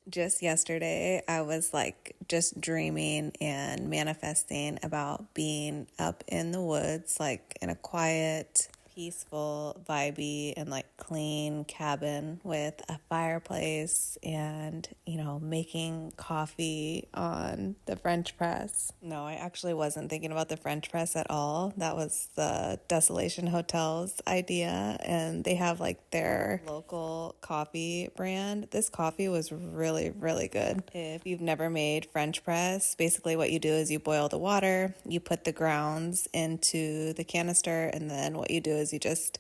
Just yesterday, I was like just dreaming and manifesting about being up in the woods, like in a quiet, peaceful, vibey, and like clean cabin with a fireplace and, making coffee on the French press. No, I actually wasn't thinking about the French press at all. That was the Desolation Hotel's idea, and they have like their local coffee brand. This coffee was really, really good. If you've never made French press, basically what you do is you boil the water, you put the grounds into the canister, and then what you do is you just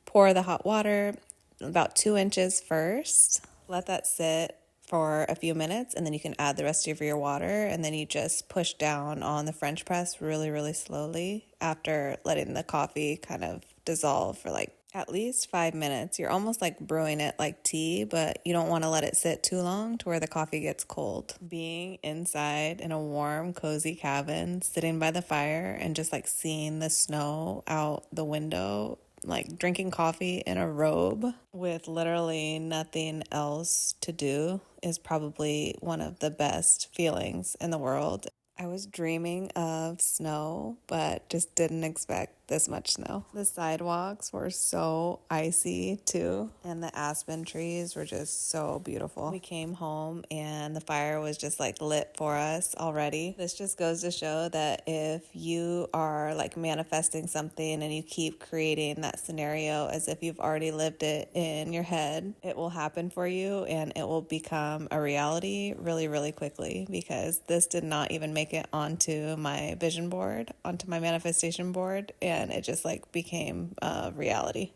pour the hot water about 2 inches first, let that sit for a few minutes, and then you can add the rest of your water, and then you just push down on the French press really, really slowly after letting the coffee kind of dissolve for like at least 5 minutes. You're almost like brewing it like tea, but you don't want to let it sit too long to where the coffee gets cold. Being inside in a warm, cozy cabin, sitting by the fire and just like seeing the snow out the window, like drinking coffee in a robe with literally nothing else to do is probably one of the best feelings in the world. I was dreaming of snow, but just didn't expect this much snow. The sidewalks were so icy too, and the aspen trees were just so beautiful. We came home and the fire was just like lit for us already. This just goes to show that if you are like manifesting something and you keep creating that scenario as if you've already lived it in your head, it will happen for you and it will become a reality really, really quickly, because this did not even make it onto my vision board, onto my manifestation board, and it just like became a reality.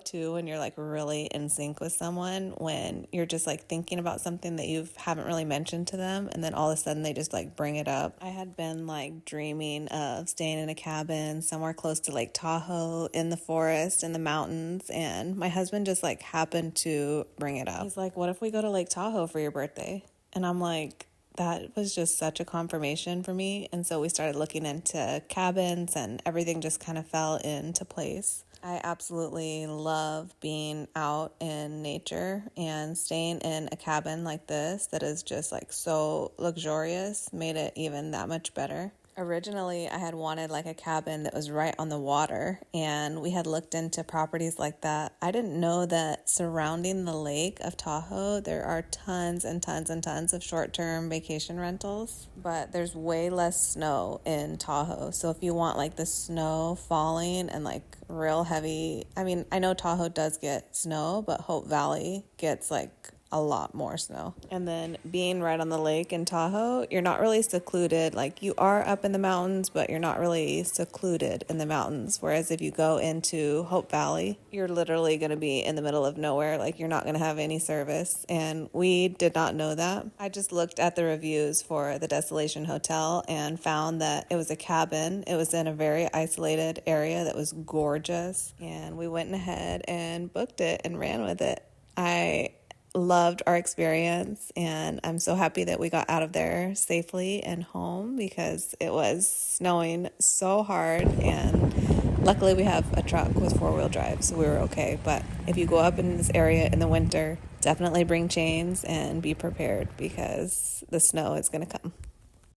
Too, when you're like really in sync with someone, when you're just like thinking about something that you haven't really mentioned to them, and then all of a sudden they just like bring it up. I had been like dreaming of staying in a cabin somewhere close to Lake Tahoe in the forest, in the mountains, and my husband just like happened to bring it up. He's like, "What if we go to Lake Tahoe for your birthday?" And I'm like, that was just such a confirmation for me. And so we started looking into cabins and everything just kind of fell into place. I absolutely love being out in nature, and staying in a cabin like this that is just like so luxurious made it even that much better. Originally, I had wanted like a cabin that was right on the water, and we had looked into properties like that. I didn't know that surrounding the lake of Tahoe, there are tons and tons and tons of short-term vacation rentals, but there's way less snow in Tahoe. So if you want like the snow falling and like real heavy, I know Tahoe does get snow, but Hope Valley gets like a lot more snow. And then being right on the lake in Tahoe, you're not really secluded. Like, you are up in the mountains, but you're not really secluded in the mountains. Whereas if you go into Hope Valley, you're literally going to be in the middle of nowhere. Like, you're not going to have any service. And we did not know that. I just looked at the reviews for the Desolation Hotel and found that it was a cabin. It was in a very isolated area that was gorgeous. And we went ahead and booked it and ran with it. I loved our experience, and I'm so happy that we got out of there safely and home, because it was snowing so hard, and luckily we have a truck with 4-wheel drive, so we were okay. But if you go up in this area in the winter, definitely bring chains and be prepared, because the snow is going to come.